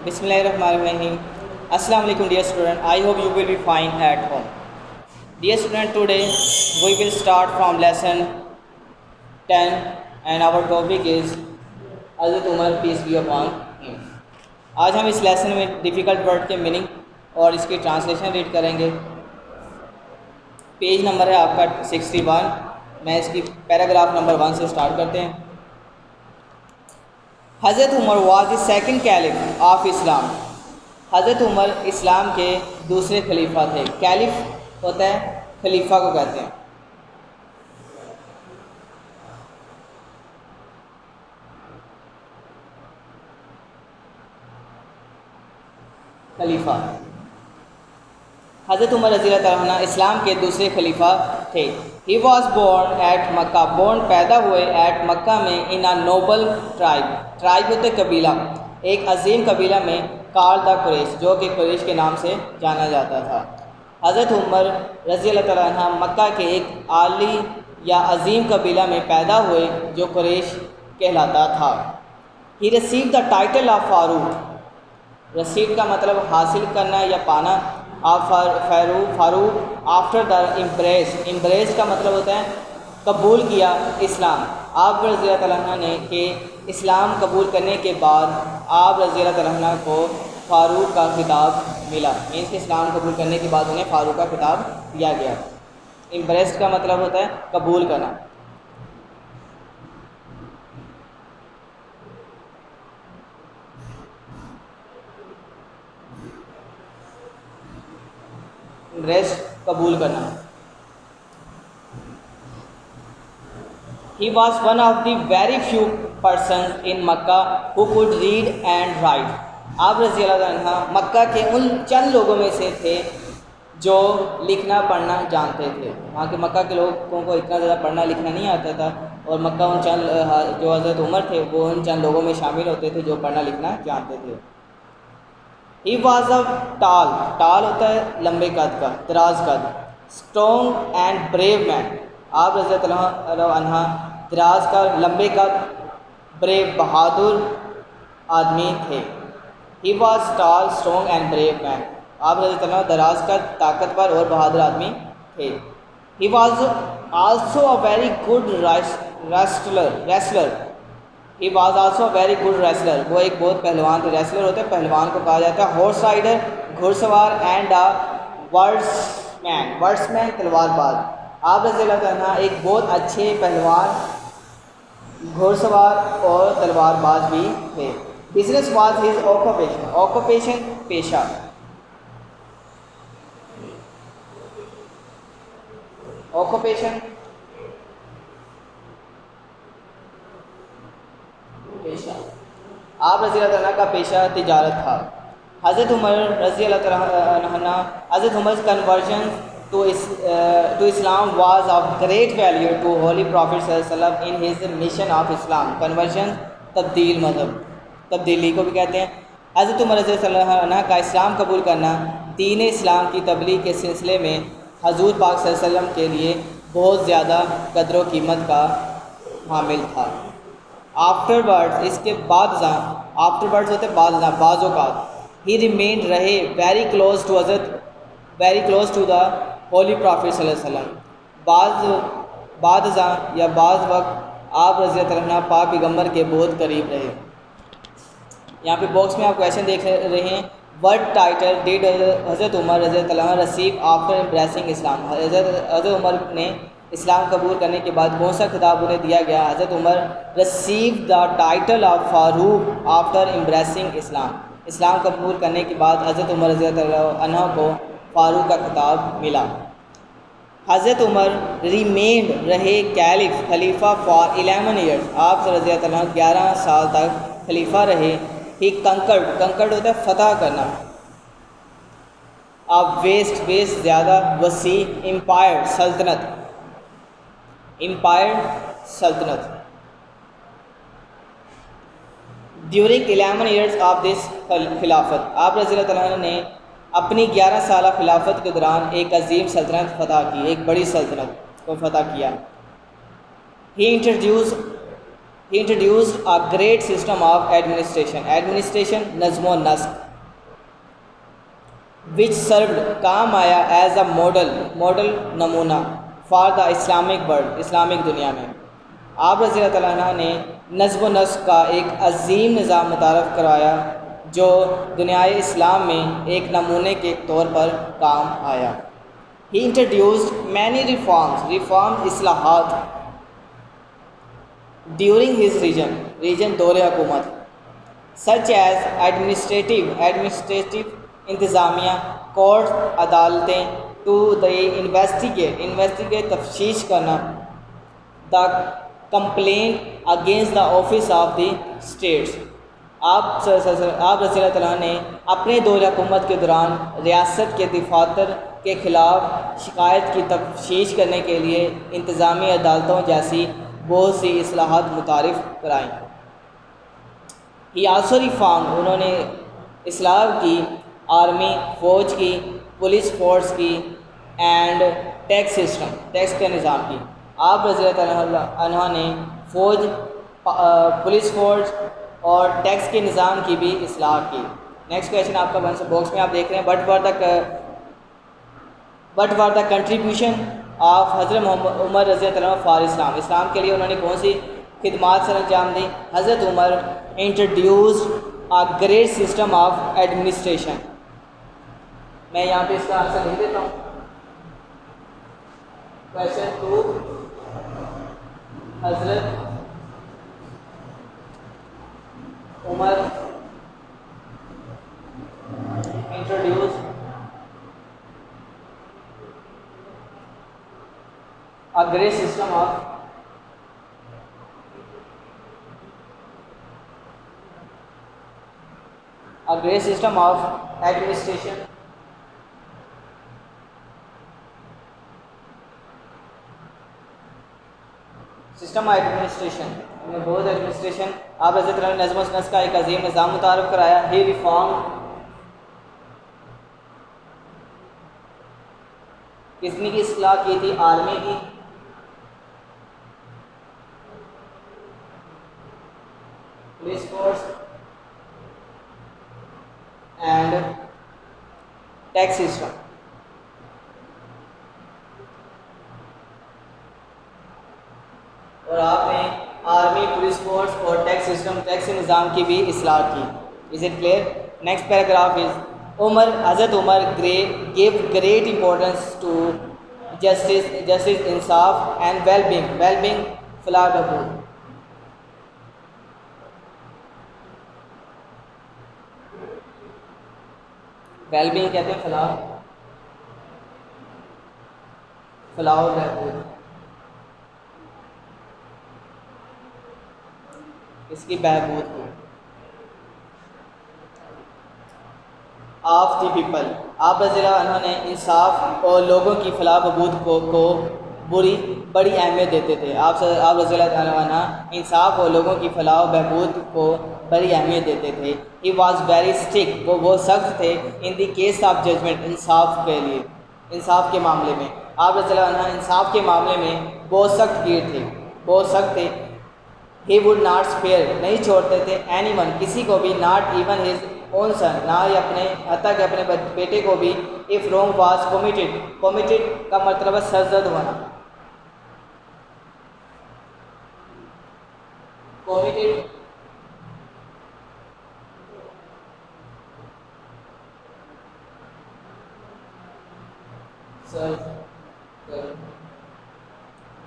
Bismillahirrahmanirrahim. Assalamu alaikum dear student. I hope you will be fine at home. Dear student, today we will start from lesson 10 and our topic is Hazrat Umar peace be upon him. آج ہم اس lesson میں difficult word کے meaning اور اس کی translation red کریں گے. Page number ہے آپ کا 61. میں اس کی پیراگراف نمبر 1 سے سٹارٹ کرتے ہیں. حضرت Umar was the second caliph of Islam. حضرت عمر اسلام کے دوسرے خلیفہ تھے. کیلف ہوتا ہے خلیفہ کو کہتے ہیں. خلیفہ حضرت عمر رضی اللہ تعالیٰ عنہ اسلام کے دوسرے خلیفہ تھے. He was born at Mecca. Born پیدا ہوئے ایٹ مکہ میں in a noble tribe. Tribe ہوتے قبیلہ, ایک عظیم قبیلہ میں کال دا قریش, جو کہ قریش کے نام سے جانا جاتا تھا. حضرت عمر رضی اللہ تعالیٰ عنہ مکہ کے ایک عالی یا عظیم قبیلہ میں پیدا ہوئے جو قریش کہلاتا تھا. ہی ریسیو دا ٹائٹل آف فاروق. رسید کا مطلب حاصل کرنا یا پانا. فاروق آفٹر دا امبریس. امبریس کا مطلب ہوتا ہے قبول کیا اسلام. آپ رضی اللہ تعالیٰ عنہ نے کہ اسلام قبول کرنے کے بعد آپ رضی اللہ تعالیٰ عنہ کو فاروق کا خطاب ملا. مینس کہ اسلام قبول کرنے کے بعد انہیں فاروق کا خطاب دیا گیا. امبریس کا مطلب ہوتا ہے قبول کرنا. ریسٹ قبول کرنا. He was one of the very few persons in Makkah who could read and write. آپ رضی اللہ عنہ مکہ کے ان چند لوگوں میں سے تھے جو لکھنا پڑھنا جانتے تھے. وہاں کے مکہ کے لوگوں کو اتنا زیادہ پڑھنا لکھنا نہیں آتا تھا, اور مکہ ان چند جو حضرت عمر تھے وہ ان چند لوگوں میں شامل ہوتے تھے جو پڑھنا لکھنا جانتے تھے. He was a tall ہوتا ہے لمبے قد کا, دراز قد. Strong and brave man. آپ رضی اللہ عنہ دراز کا, لمبے قد, brave بہادر آدمی تھے. He was tall, strong and brave man. آپ رضی اللہ عنہ دراز قد, طاقتور اور بہادر آدمی تھے. He was also a very good wrestler. He was also a very good wrestler. وہ ایک بہت پہلوان تھے. ریسلر ہوتے ہیں پہلوان کو کہا جاتا ہے. ہارس رائڈر گھڑ سوار, اینڈ ورڈس مین تلوار باز. آپ رضی اللہ عنہ ایک بہت اچھے پہلوان, گھڑ سوار اور تلوار باز بھی تھے. بزنس واز ہز آکوپیشن پیشہ. آکوپیشن پیشہ. آپ رضی اللہ عنہ کا پیشہ تجارت تھا. حضرت عمر رضی اللہ عنہ حضرت Umar conversion to Islam was of great value to holy prophet صلی اللہ علیہ وسلم in his mission of Islam. Conversion تبدیل, مذہب تبدیلی کو بھی کہتے ہیں. حضرت عمر رضی اللہ عنہ کا اسلام قبول کرنا دین اسلام کی تبلیغ کے سلسلے میں حضور پاک صلی اللہ علیہ وسلم کے لیے بہت زیادہ قدر و قیمت کا حامل تھا. آفٹر ورڈز, اس کے بعد آفٹر ورڈز ہوتے بعض اوقات. ہی ریمینڈ رہے very close to the holy prophet صلی اللہ علیہ وسلم. بعض یا بعض وقت آپ رضی اللہ عنہ پاک پیغمبر کے بہت قریب رہے. یہاں پہ باکس میں آپ کویشچن دیکھ رہے ہیں. وٹ ٹائٹل ڈیڈ حضرت عمر رضی اللہ عنہ ریسیو آفٹر امبریسنگ اسلام. حضرت عمر نے اسلام قبول کرنے کے بعد کون سا خطاب انہیں دیا گیا؟ حضرت Umar receive the title of Farooq after embracing Islam. اسلام قبول کرنے کے بعد حضرت عمر رضی اللہ عنہ کو فاروق کا خطاب ملا. حضرت عمر ریمینڈ رہے کیلف خلیفہ فار 11 ایئرس. آپ رضی اللہ عنہ 11 سال تک خلیفہ رہے. ہی کنکرڈ ہوتا ہے فتح کرنا. آپ ویسٹ زیادہ وسیع. امپائر سلطنت. ڈیورنگ 11 ایئرس آف دس خلافت. آپ رضی اللہ تعالیٰ نے اپنی 11 سالہ خلافت کے دوران ایک عظیم سلطنت فتح کی, ایک بڑی سلطنت کو فتح کیا. ہی He introduced a great system of administration نظم و نسق, which served کام آیا as a model نمونہ for the Islamic world, Islamic دنیا میں. آپ رضی اللہ تعالیٰ عنہ نے نظم و نسق کا ایک عظیم نظام متعارف کروایا جو دنیائے اسلام میں ایک نمونے کے طور پر کام آیا. He introduced many reforms اصلاحات during his region دور حکومت, such as administrative انتظامیہ, courts عدالتیں, to the investigate تفتیش کرنا, the complaint against the office of the states. آپ رضی اللہ تعالیٰ نے اپنے دور حکومت کے دوران ریاست کے دفاتر کے خلاف شکایت کی تفتیش کرنے کے لیے انتظامی عدالتوں جیسی بہت سی اصلاحات متعارف کرائیں. He also reformed, انہوں نے اصلاح کی آرمی, فوج کی, پولیس فورس کی, اینڈ ٹیکس سسٹم, ٹیکس کے نظام کی. آپ رضی اللہ تعالیٰ عنہ نے فوج, پولیس فورس اور ٹیکس کے نظام کی بھی اصلاح کی. نیکسٹ کویشچن آپ کا باکس میں آپ دیکھ رہے ہیں, what were the contribution of حضرت محمد عمر رضی اللہ عنہ فار اسلام, اسلام کے لیے انہوں نے کون سی خدمات سر انجام دی. حضرت Umar introduced a great system of administration. میں یہاں پہ اس کا آنسر لکھ دیتا ہوں. کویشچن 2, حضرت عمر introduced a great system of administration میں بہت ایڈمنسٹریشن. آپ حضرت اللہ نے نظم و نسق کا ایک عظیم نظام متعارف کرایا. ہی ریفارم, کتنی کی اصلاح کی تھی؟ آرمی کی, police force and tax system. اور آپ نے آرمی, پولیس فورس اور ٹیکس سسٹم, ٹیکس نظام کی بھی اصلاح کی. Is it clear? Next paragraph is حضرت Umar gave great importance to justice, انصاف and well-being, فلاح بہبود. well-being کہتے ہیں فلاح و بہبود. اس کی بہبود کو. آف دی پیپل, آپ رضی اللہ عنہ نے انصاف اور لوگوں کی فلاح بہبود کو بڑی اہمیت دیتے تھے. آپ رضی اللہ عنہ انصاف اور لوگوں کی فلاح و بہبود کو بڑی اہمیت دیتے تھے. ہی واز ویری اسٹرکٹ, وہ بہت سخت تھے. ان دی کیس آف ججمنٹ, انصاف کے لیے, انصاف کے معاملے میں. آپ رضی اللہ عنہ انصاف کے معاملے میں بہت سخت گیر تھے, بہت سخت تھے. ہی وڈ ناٹ اسپیئر, نہیں چھوڑتے تھے, اینی ون, کسی کو بھی, ناٹ ایون ہز اون سن, نہ ہی اپنے, حتیٰ کہ اپنے بیٹے کو بھی. اف رونگ واز کمیٹڈ کا مطلب ہے سرزد ہونا.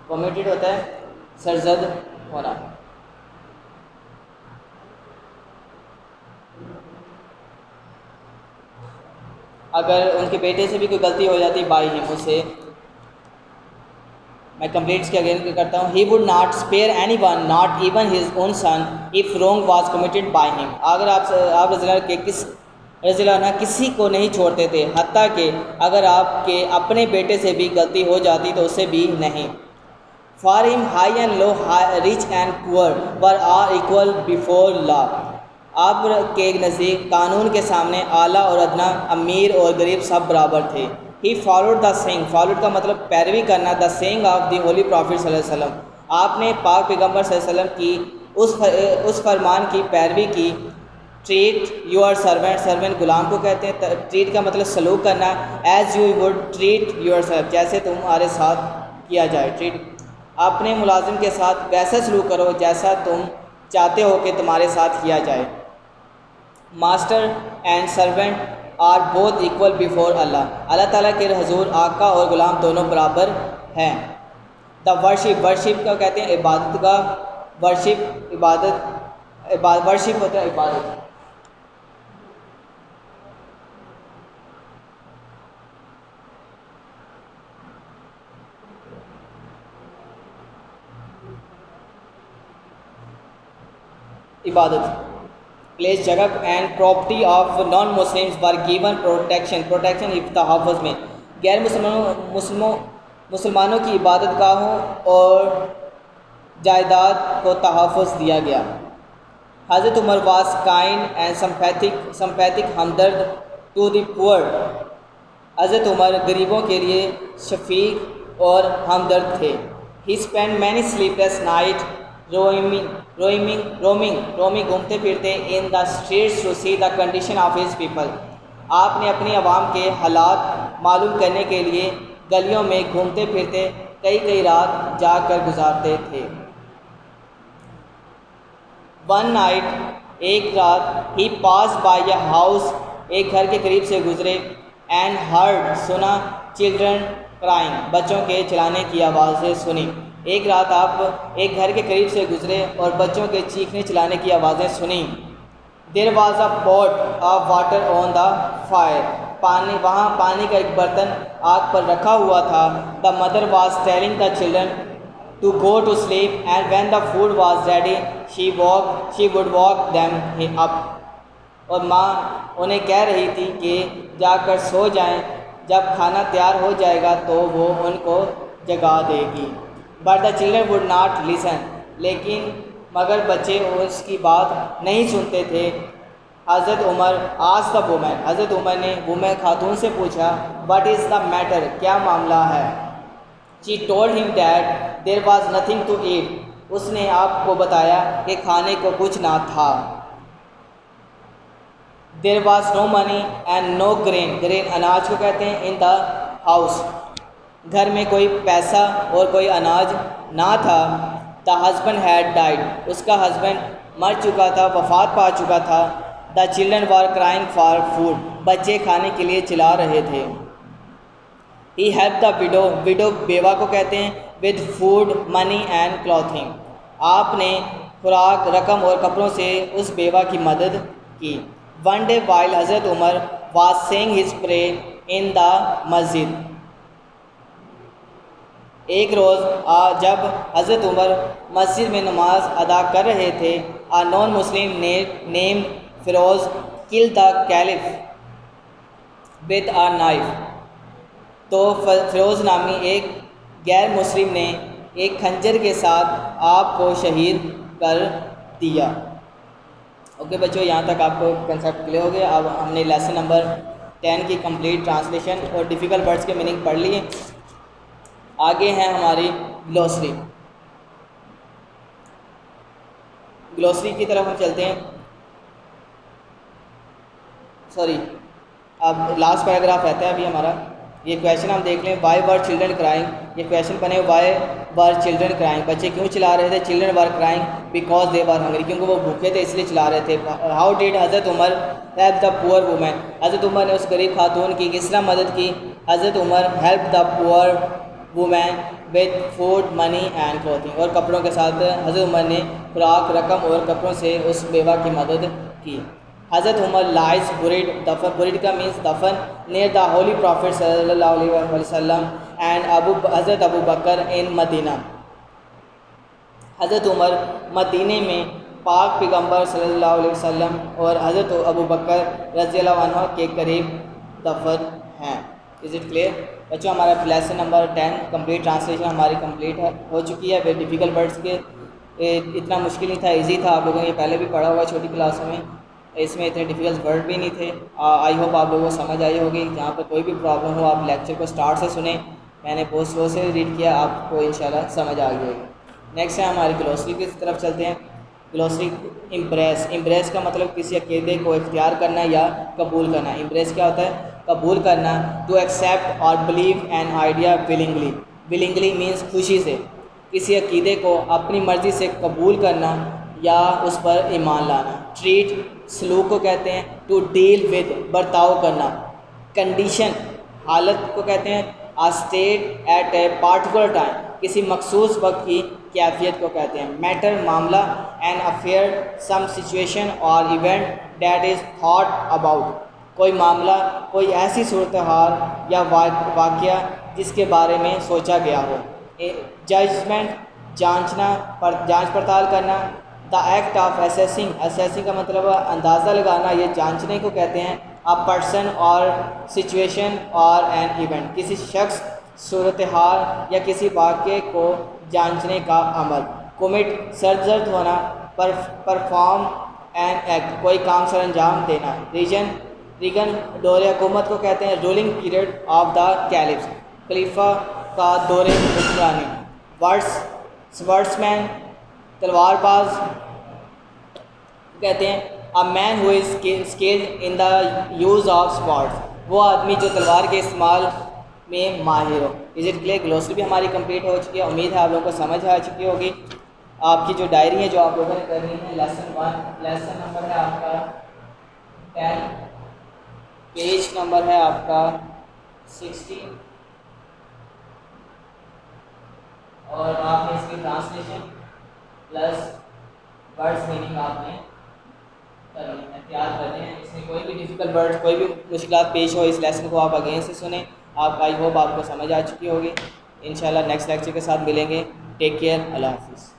کمیٹڈ ہوتا ہے سرزد ہونا. اگر ان کے بیٹے سے بھی کوئی غلطی ہو جاتی بائی ہم, اسے میں کمپلیٹس کے اگین کرتا ہوں. He would not spare anyone, not even his own son, if wrong was committed by him. اگر آپ رضی اللہ عنہ کسی کو نہیں چھوڑتے تھے, حتیٰ کہ اگر آپ کے اپنے بیٹے سے بھی غلطی ہو جاتی تو اسے بھی نہیں. For him high and low, rich and poor were equal before law لا. آپ کے نزدیک قانون کے سامنے اعلیٰ اور ادنا, امیر اور غریب سب برابر تھے. He followed the saying, followed کا مطلب پیروی کرنا, the saying of the holy prophet صلی اللہ علیہ وسلم. آپ نے پاک پیغمبر صلی اللہ علیہ وسلم کی اس فرمان کی پیروی کی. Treat your servant, servant Ghulam کو کہتے ہیں. ٹریٹ کا مطلب سلوک کرنا, as you would treat yourself, جیسے تمہارے ساتھ کیا جائے. ٹریٹ, اپنے ملازم کے ساتھ ویسا سلوک کرو جیسا تم چاہتے ہو کہ تمہارے ساتھ کیا جائے. Master and servant are both equal before Allah, اللہ تعالیٰ کے حضور آقا اور غلام دونوں برابر ہیں. دا ورشپ, ورشپ کا کہتے ہیں عبادت کا. ورشپ عبادت, ورشپ ہوتا ہے عبادت. عبادت پلیس, جگہ, and property of non Muslims were given protection, protection تحفظ میں. غیر مسلمانوں کی عبادت گاہوں اور جائیداد کو تحفظ دیا گیا. حضرت Umar was kind and sympathetic, ہمدرد ٹو دی پور. حضرت عمر غریبوں کے لیے شفیق اور ہمدرد تھے. He spend many sleepless night roaming, گھومتے پھرتے in the streets to see the condition of his people. آپ نے اپنی عوام کے حالات معلوم کرنے کے لیے گلیوں میں گھومتے پھرتے کئی رات جا کر گزارتے تھے. ون نائٹ, ایک رات, ہی پاس بائی اے ہاؤس, ایک گھر کے قریب سے گزرے. اینڈ ہرڈ, سنا, چلڈرن کرائنگ, بچوں کے چلانے کی آوازیں سنی. ایک رات آپ ایک گھر کے قریب سے گزرے اور بچوں کے چیخنے چلانے کی آوازیں سنیں. There was a part of water on the fire, وہاں پانی کا ایک برتن آگ پر رکھا ہوا تھا. The mother was telling the children to go to sleep, and when the food was ready she would wake them up. اور ماں انہیں کہہ رہی تھی کہ جا کر سو جائیں, جب کھانا تیار ہو جائے گا تو وہ ان کو جگا دے گی. But the children would not listen, لیکن مگر بچے اس کی بات نہیں سنتے تھے. حضرت عمر آج دا وومن, حضرت عمر نے وومن خاتون سے پوچھا, واٹ از دا میٹر, کیا معاملہ ہے. She told him that there was nothing to eat, اس نے آپ کو بتایا کہ کھانے کو کچھ نہ تھا. There was no money and no grain, grain اناج کو کہتے ہیں, ان دا ہاؤس, گھر میں کوئی پیسہ اور کوئی اناج نہ تھا. دا ہسبینڈ ہیڈ ڈائڈ, اس کا ہسبینڈ مر چکا تھا, وفات پا چکا تھا. The children were crying for food, بچے کھانے کے لیے چلا رہے تھے. ہی ہیلپ دا وڈو, وڈو بیوہ کو کہتے ہیں, with food, money and clothing, آپ نے خوراک, رقم اور کپڑوں سے اس بیوہ کی مدد کی. ون ڈے وائل حضرت عمر واز سینگ ہز پرے ان دا مسجد, ایک روز جب حضرت عمر مسجد میں نماز ادا کر رہے تھے, آ نان مسلم نیم فیروز کل دا کیلف ود آ نائف, تو فیروز نامی ایک غیر مسلم نے ایک کھنجر کے ساتھ آپ کو شہید کر دیا. اوکے بچوں, یہاں تک آپ کو کنسیپٹ کلیئر ہو گیا. اب ہم نے لیسن نمبر 10 کی کمپلیٹ ٹرانسلیشن اور ڈیفیکلٹ ورڈز کے میننگ پڑھ لیے. آگے ہیں ہماری گلوسری. گلوسری کی طرف ہم چلتے ہیں. اب لاسٹ پیراگراف رہتا ہے ابھی ہمارا. یہ کویشچن ہم دیکھ لیں, وائی ور چلڈرن کرائنگ. یہ کویشچن بنے, وائی ور چلڈرن کرائنگ, بچے کیوں چلا رہے تھے. Children were crying because they were hungry, کیونکہ وہ بھوکے تھے اس لیے چلا رہے تھے. ہاؤ ڈیڈ حضرت عمر ہیلپ دا پور وومین, حضرت عمر نے اس غریب خاتون کی کس طرح مدد کی. حضرت عمر help the poor women with food, money and clothing, اور کپڑوں کے ساتھ حضرت عمر نے خوراک, رقم اور کپڑوں سے اس بیوہ کی مدد کی. حضرت عمر لائز بریڈ, دفن, بریڈ کا مینس دفن, نیئر دا ہولی پرافٹ صلی اللہ علیہ وسلم اینڈ حضرت ابو بکر ان مدینہ. حضرت عمر مدینے میں پاک پیغمبر صلی اللہ علیہ وسلم اور حضرت ابو بکر رضی اللہ عنہ کے قریب دفن ہیں. از اٹ کلیئر بچوں؟ ہمارا لیسن نمبر 10 کمپلیٹ ٹرانسلیشن ہماری کمپلیٹ ہو چکی ہے. ڈیفیکلٹ ورڈس کے اتنا مشکل نہیں تھا, ایزی تھا. آپ لوگوں نے یہ پہلے بھی پڑھا ہوا چھوٹی کلاسوں میں, اس میں اتنے ڈیفیکلٹ ورڈ بھی نہیں تھے. آئی ہوپ آپ لوگوں کو سمجھ آئی ہوگی. جہاں پر کوئی بھی پرابلم ہو آپ لیکچر کو اسٹارٹ سے سنیں, میں نے بہت سلو سے ریڈ کیا, آپ کو انشاءاللہ سمجھ آ گئی ہوگی. نیکسٹ ہے ہماری گلوسری کی طرف چلتے ہیں. گلوسری امپریس، امپریس کا مطلب کسی عقیدے کو اختیار کرنا یا قبول کرنا. امپریس کیا ہوتا ہے؟ قبول کرنا. ٹو ایکسیپٹ اور believe an idea willingly. Willingly means خوشی سے کسی عقیدے کو اپنی مرضی سے قبول کرنا یا اس پر ایمان لانا. ٹریٹ سلوک کو کہتے ہیں. ٹو ڈیل ود برتاؤ کرنا. کنڈیشن حالت کو کہتے ہیں. A state at a particular time کسی مخصوص وقت کی کیفیت کو کہتے ہیں. میٹر معاملہ. این افیئر سم سچویشن اور event that is thought about کوئی معاملہ، کوئی ایسی صورتحال یا واقعہ جس کے بارے میں سوچا گیا ہو. ججمنٹ جانچنا، جانچ پڑتال کرنا. The act of assessing, assessing کا مطلب اندازہ لگانا، یہ جانچنے کو کہتے ہیں. آ پرسن اور سچویشن اور این ایونٹ کسی شخص، صورتحال یا کسی واقعے کو جانچنے کا عمل. کمٹ سرزد ہونا. پرفارم این ایکٹ کوئی کام سر انجام دینا. ریگن دور حکومت کو کہتے ہیں. Ruling period of the caliphs خلیفہ کا دور حکمرانی. ورڈس مین تلوار باز کہتے ہیں. A man who is skilled in the use of swords وہ آدمی جو تلوار کے استعمال میں ماہر ہو. از اٹ کلیئر؟ گلوسری بھی ہماری کمپلیٹ ہو چکی ہے. امید ہے آپ لوگوں کو سمجھ آ چکی ہوگی. آپ کی جو ڈائری ہے جو آپ لوگوں نے کرنی ہے لیسن 1، لیسن نمبر ہے آپ کا 10، پیج نمبر ہے آپ کا 60، اور آپ نے اس کی ٹرانسلیشن پلس ورڈس میننگ آپ نے کرنی ہے، تیار کرنے ہیں. اس میں کوئی بھی ڈیفیکلٹ ورڈ، کوئی بھی مشکلات پیش ہو اس لیسن کو آپ اگین سے سنیں. آپ آئی ہوپ آپ کو سمجھ آ چکی ہوگی. انشاءاللہ نیکسٹ لیکچر کے ساتھ ملیں گے. Take care. اللہ حافظ.